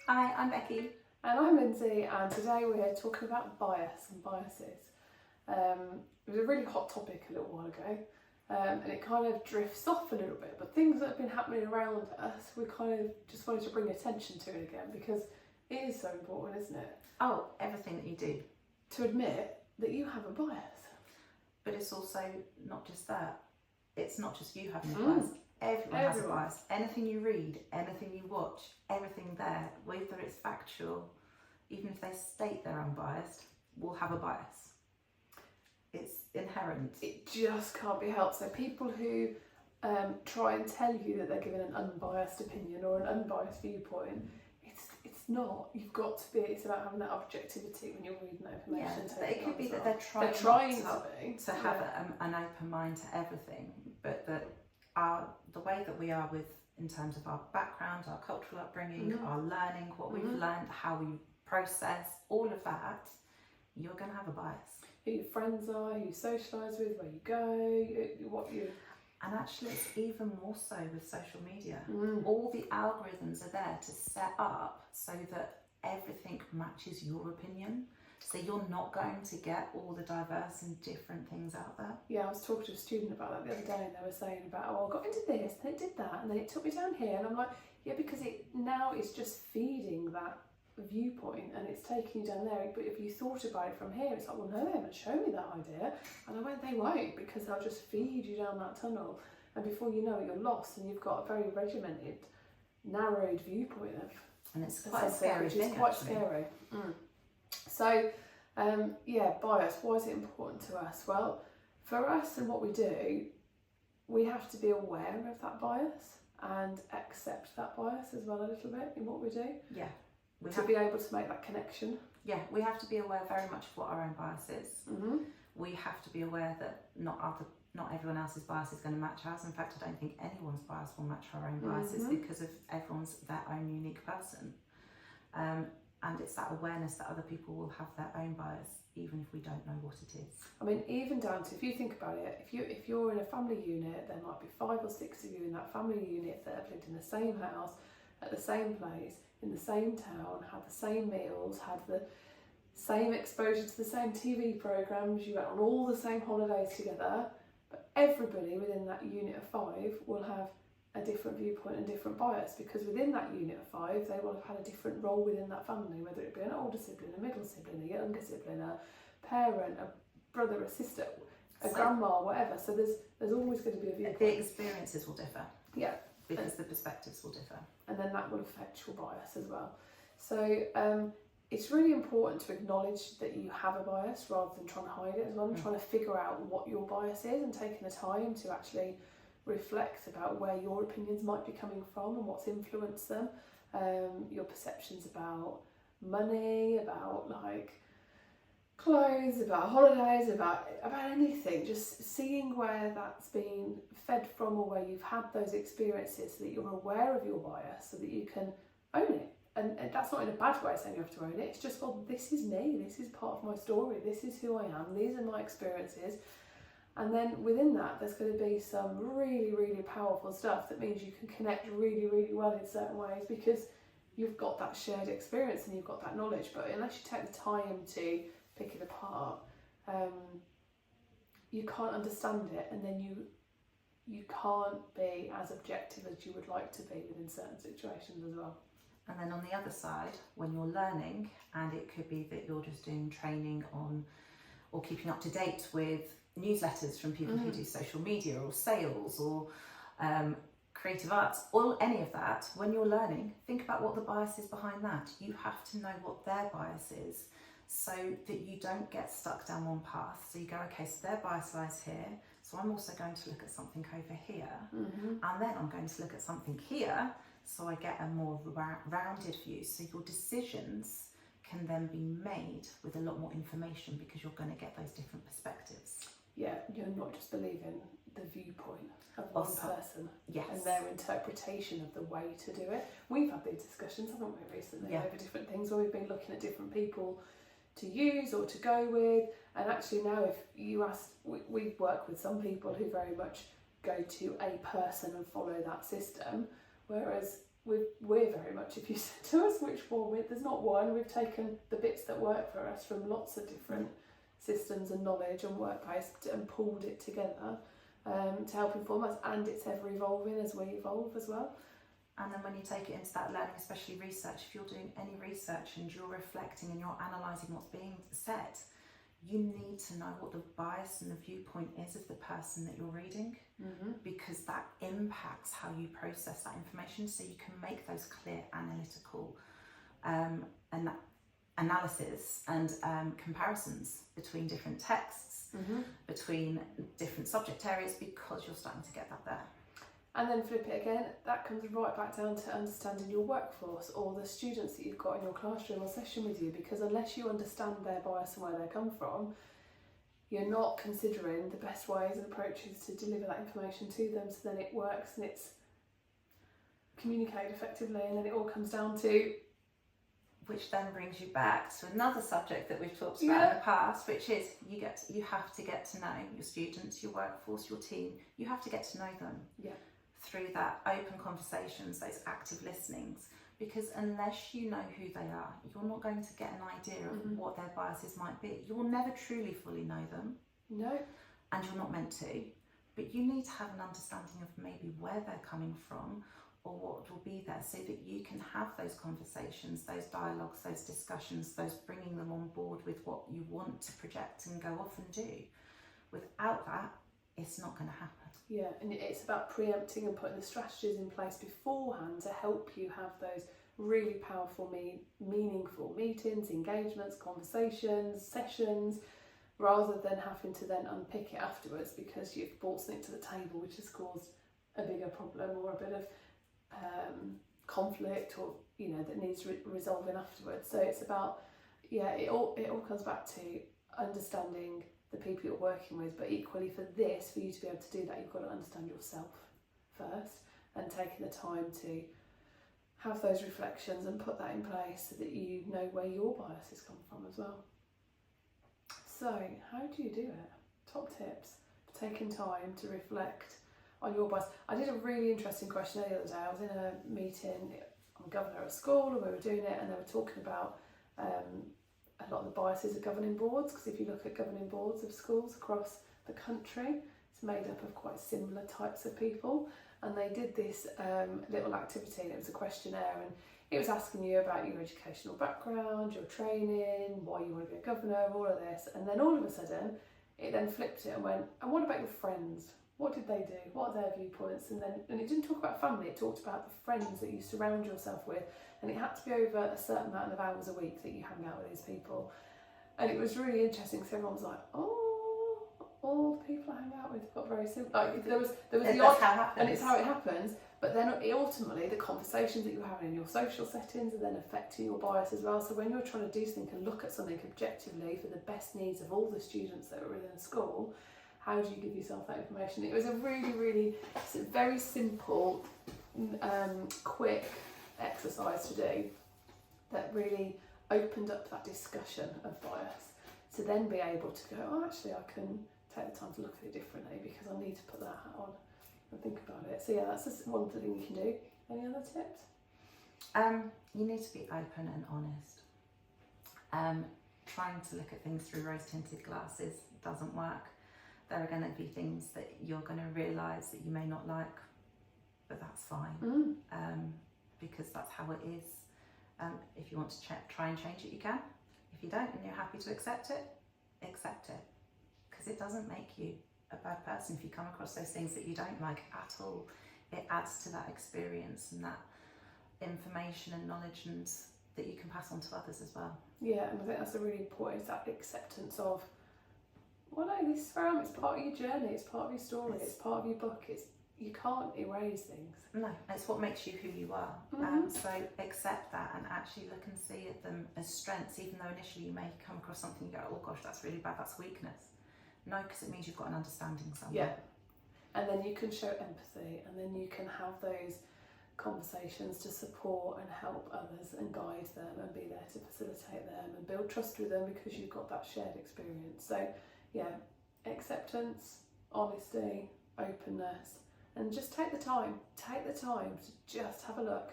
Hi, I'm Becky. And I'm Lindsay, and today we're talking about bias and biases. It was a really hot topic a little while ago, and it kind of drifts off a little bit, but things that have been happening around us, we kind of just wanted to bring attention to it again because it is so important, isn't it? Oh, everything that you do. To admit that you have a bias. But it's also not just that. It's not just you having a bias. Everyone has a bias. Anything you read, anything you watch, everything there, whether it's factual, even if they state they're unbiased, will have a bias. It's inherent. It just can't be helped. So people who try and tell you that they're giving an unbiased opinion or an unbiased viewpoint, it's not. You've got to be. It's about having that objectivity when you're reading that information. Yeah, but it could be that they're trying to have an open mind to everything, but that the way that we are with, in terms of our background, our cultural upbringing, our learning, what we've learned, how we process, all of that, you're going to have a bias. Who your friends are, who you socialise with, where you go, what you... And actually it's even more so with social media. All the algorithms are there to set up so that everything matches your opinion. So you're not going to get all the diverse and different things out there. Yeah, I was talking to a student about that the other day, and they were saying about, oh, I got into this, then it did that, and then it took me down here, and I'm like, yeah, because it now is just feeding that viewpoint and it's taking you down there. But if you thought about it from here, it's like, well, no, they haven't shown me that idea. And I went, they won't, because they'll just feed you down that tunnel, and before you know it, you're lost, and you've got a very regimented, narrowed viewpoint of, and it's quite a scary thing, which is quite scary. So yeah, bias, why is it important to us? Well, for us and what we do, we have to be aware of that bias and accept that bias as well a little bit in what we do. Yeah. To be able to make that connection. Yeah, we have to be aware very much of what our own bias is. We have to be aware that not everyone else's bias is going to match ours. In fact, I don't think anyone's bias will match our own biases because of everyone's their own unique person. And it's that awareness that other people will have their own bias, even if we don't know what it is. I mean, even down to, if you think about it, if you're in a family unit, there might be 5 or 6 of you in that family unit that have lived in the same house, at the same place, in the same town, had the same meals, had the same exposure to the same TV programmes, you went on all the same holidays together, but everybody within that unit of 5 will have a different viewpoint and different bias, because within that unit of 5 they will have had a different role within that family, whether it be an older sibling, a middle sibling, a younger sibling, a parent, a brother, a sister, a grandma, whatever. So there's always going to be a viewpoint. The experiences will differ. Yeah. Because the perspectives will differ. And then that will affect your bias as well. So it's really important to acknowledge that you have a bias rather than trying to hide it as well, and trying to figure out what your bias is and taking the time to actually reflect about where your opinions might be coming from and what's influenced them. Your perceptions about money, about like clothes, about holidays, about anything, just seeing where that's been fed from or where you've had those experiences, so that you're aware of your bias, so that you can own it. And that's not in a bad way saying you have to own it, it's just, well, this is me, this is part of my story, this is who I am, these are my experiences. And then within that, there's going to be some really, really powerful stuff that means you can connect really, really well in certain ways, because you've got that shared experience and you've got that knowledge. But unless you take the time to pick it apart, you can't understand it, and then you can't be as objective as you would like to be within certain situations as well. And then on the other side, when you're learning, and it could be that you're just doing training on or keeping up to date with newsletters from people who do social media or sales or creative arts, or any of that, when you're learning, think about what the bias is behind that. You have to know what their bias is, so that you don't get stuck down one path. So you go, okay, so their bias lies here, so I'm also going to look at something over here, and then I'm going to look at something here, so I get a more rounded view. So your decisions can then be made with a lot more information, because you're going to get those different perspectives. Yeah, you're not just believing the viewpoint of one person and their interpretation of the way to do it. We've had these discussions, haven't we, recently, over different things, where we've been looking at different people to use or to go with. And actually now, if you ask, we work with some people who very much go to a person and follow that system, whereas we're very much, if you said to us which one, there's not one. We've taken the bits that work for us from lots of different systems and knowledge and workplace and pulled it together to help inform us, and it's ever evolving as we evolve as well. And then when you take it into that learning, especially research, if you're doing any research and you're reflecting and you're analysing what's being said, you need to know what the bias and the viewpoint is of the person that you're reading, because that impacts how you process that information, so you can make those clear analytical analysis and comparisons between different texts, between different subject areas, because you're starting to get that there. And then flip it again, that comes right back down to understanding your workforce or the students that you've got in your classroom or session with you, because unless you understand their bias and where they come from, you're not considering the best ways and approaches to deliver that information to them, so then it works and it's communicated effectively, and then it all comes down to... Which then brings you back to another subject that we've talked about in the past, which is you have to get to know your students, your workforce, your team. You have to get to know them through that open conversations, those active listenings, because unless you know who they are, you're not going to get an idea of what their biases might be. You will never truly fully know them. No. And you're not meant to, but you need to have an understanding of maybe where they're coming from, or what will be there, so that you can have those conversations, those dialogues, those discussions, those bringing them on board with what you want to project and go off and do. Without that, it's not going to happen. Yeah, and it's about preempting and putting the strategies in place beforehand to help you have those really powerful, meaningful meetings, engagements, conversations, sessions, rather than having to then unpick it afterwards because you've brought something to the table which has caused a bigger problem or a bit of conflict, or that needs resolving afterwards. So it's about it all comes back to understanding the people you're working with, but equally for you to be able to do that, you've got to understand yourself first, and taking the time to have those reflections and put that in place so that you know where your biases come from as well. So how do you do it? Top tips for taking time to reflect on your bias. I did a really interesting questionnaire the other day. I was in a meeting, I'm a governor at school, and we were doing it, and they were talking about a lot of the biases of governing boards, because if you look at governing boards of schools across the country, it's made up of quite similar types of people, and they did this little activity, and it was a questionnaire, and it was asking you about your educational background, your training, why you want to be a governor, all of this, and then all of a sudden it then flipped it and went, and what about your friends? What did they do? What are their viewpoints? And it didn't talk about family, it talked about the friends that you surround yourself with. And it had to be over a certain amount of hours a week that you hang out with these people. And it was really interesting because everyone was like, oh, all the people I hang out with got very similar. Like, there was the odd, and it's how it happens. But then ultimately the conversations that you're having in your social settings are then affecting your bias as well. So when you're trying to do something and look at something objectively for the best needs of all the students that are within the school, how do you give yourself that information? It was a really, really very simple, quick exercise to do that really opened up that discussion of bias, to then be able to go, oh, actually I can take the time to look at it differently because I need to put that hat on and think about it. So yeah, that's just one thing you can do. Any other tips? You need to be open and honest. Trying to look at things through rose-tinted glasses doesn't work. There are going to be things that you're going to realise that you may not like, but that's fine, because that's how it is. If you want to try and change it, you can. If you don't and you're happy to accept it, because it doesn't make you a bad person if you come across those things that you don't like at all. It adds to that experience and that information and knowledge and that you can pass on to others as well. Yeah, and I think that's a really important, is that acceptance of, well, no, this is it's part of your journey, it's part of your story, it's part of your book, you can't erase things. No, it's what makes you who you are. So accept that and actually look and see them as strengths, even though initially you may come across something and go, oh gosh, that's really bad, that's weakness. No, because it means you've got an understanding somewhere. Yeah, and then you can show empathy, and then you can have those conversations to support and help others and guide them and be there to facilitate them and build trust with them because you've got that shared experience. So yeah, acceptance, honesty, openness, and just take the time to just have a look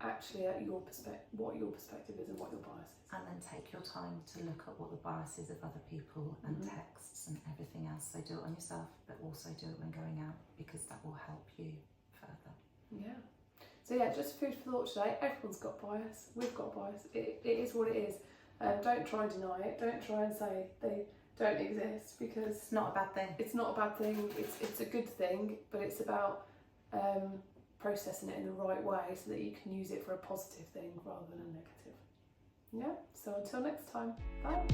actually at your what your perspective is and what your bias is. And then take your time to look at what the biases of other people and texts and everything else. So do it on yourself, but also do it when going out, because that will help you further. Yeah. So yeah, just food for thought today. Everyone's got bias. We've got bias. It is what it is. Don't try and deny it. Don't try and say they don't exist, because It's not a bad thing. it's not a bad thing. It's a good thing, but it's about processing it in the right way so that you can use it for a positive thing rather than a negative. Yeah, so until next time, bye.